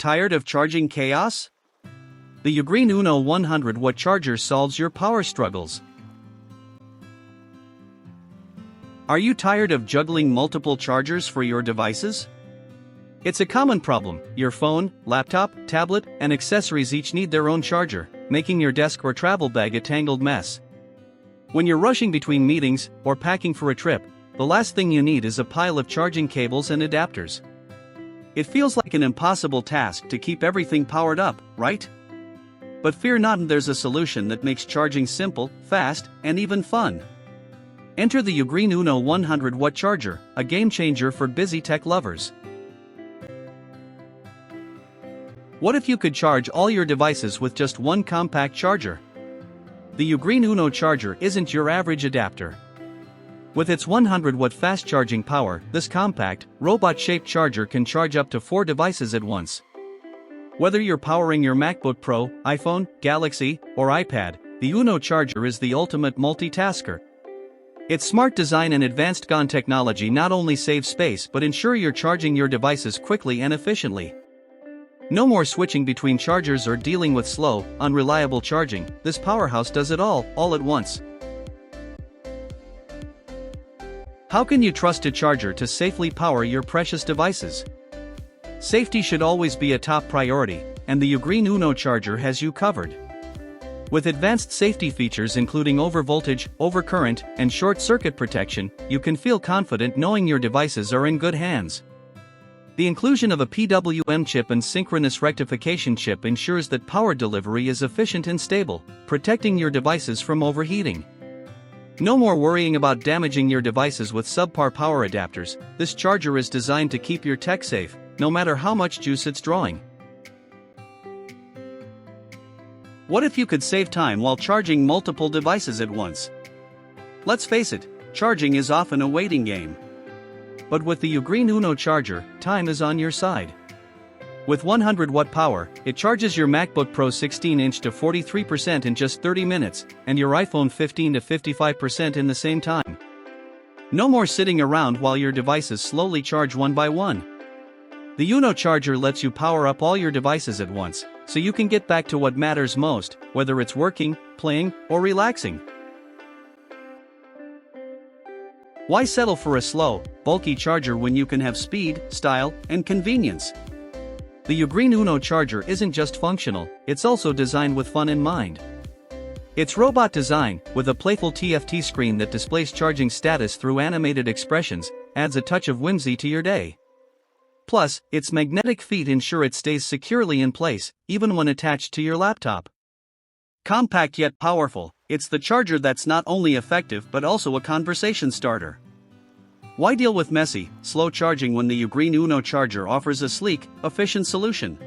Tired of charging chaos? The UGREEN Uno 100-watt charger solves your power struggles. Are you tired of juggling multiple chargers for your devices? It's a common problem. Your phone, laptop, tablet, and accessories each need their own charger, making your desk or travel bag a tangled mess. When you're rushing between meetings or packing for a trip, the last thing you need is a pile of charging cables and adapters. It feels like an impossible task to keep everything powered up, right? But fear not, there's a solution that makes charging simple, fast, and even fun. Enter the UGREEN Uno 100-watt charger, a game-changer for busy tech lovers. What if you could charge all your devices with just one compact charger? The UGREEN Uno Charger isn't your average adapter. With its 100-watt fast-charging power, this compact, robot-shaped charger can charge up to 4 devices at once. Whether you're powering your MacBook Pro, iPhone, Galaxy, or iPad, the Uno Charger is the ultimate multitasker. Its smart design and advanced GaN technology not only save space but ensure you're charging your devices quickly and efficiently. No more switching between chargers or dealing with slow, unreliable charging. This powerhouse does it all at once. How can you trust a charger to safely power your precious devices? Safety should always be a top priority, and the UGREEN Uno Charger has you covered. With advanced safety features including overvoltage, overcurrent, and short-circuit protection, you can feel confident knowing your devices are in good hands. The inclusion of a PWM chip and synchronous rectification chip ensures that power delivery is efficient and stable, protecting your devices from overheating. No more worrying about damaging your devices with subpar power adapters. This charger is designed to keep your tech safe, no matter how much juice it's drawing. What if you could save time while charging multiple devices at once? Let's face it, charging is often a waiting game. But with the UGREEN Uno Charger, time is on your side. With 100-watt power, it charges your MacBook Pro 16-inch to 43% in just 30 minutes, and your iPhone 15 to 55% in the same time. No more sitting around while your devices slowly charge one by one. The Uno Charger lets you power up all your devices at once, so you can get back to what matters most, whether it's working, playing, or relaxing. Why settle for a slow, bulky charger when you can have speed, style, and convenience? The UGREEN Uno Charger isn't just functional, it's also designed with fun in mind. Its robot design, with a playful TFT screen that displays charging status through animated expressions, adds a touch of whimsy to your day. Plus, its magnetic feet ensure it stays securely in place, even when attached to your laptop. Compact yet powerful, it's the charger that's not only effective but also a conversation starter. Why deal with messy, slow charging when the UGREEN Uno Charger offers a sleek, efficient solution?